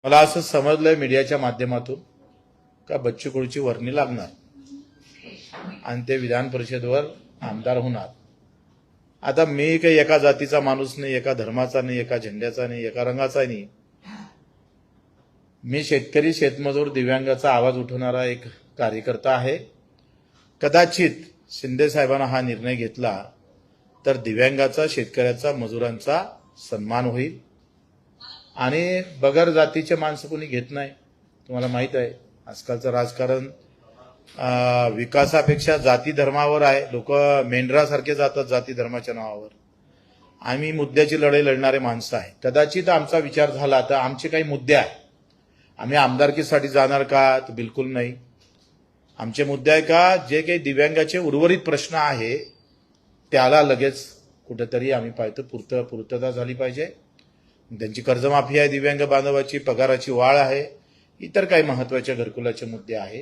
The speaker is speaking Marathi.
मला असं समजलंय मीडियाच्या माध्यमातून का बच्चू कडूची वर्णी लागणार आणि ते विधान परिषदेवर आमदार होणार। आता मी काही एका जातीचा माणूस नाही, एका धर्माचा नाही, एका झेंड्याचा नाही, एका रंगाचा नाही। मी शेतकरी, शेतमजूर, दिव्यांगाचा आवाज उठवणारा एक कार्यकर्ता आहे। कदाचित शिंदे साहेबांना हा निर्णय घेतला तर दिव्यांगाचा, शेतकऱ्याचा, मजुरांचा सन्मान होईल आणि बगर जातीचे माणसं कोणी घेत नाही। तुम्हाला माहित आहे आजकालचं राजकारण विकासापेक्षा जाती धर्मावर आहे। लोक मेंढरासारखे जातात जाती धर्माच्या नावावर। आम्ही मुद्द्याची लढाई लढणारे माणसं आहे। कदाचित आमचा विचार झाला तर आमचे काही मुद्दे आहेत, आम्ही आमदारकीसाठी जाणार का, तर बिलकुल नाही। आमचे मुद्दे आहे का जे काही दिव्यांगाचे उर्वरित प्रश्न आहे त्याला लगेच कुठेतरी आम्ही पाहतो पूर्तता झाली पाहिजे। त्यांची कर्जमाफी आहे, दिव्यांग बांधवाची पगाराची वाढ आहे, इतर काही महत्त्वाचे घरकुलाचे मुद्दे आहे।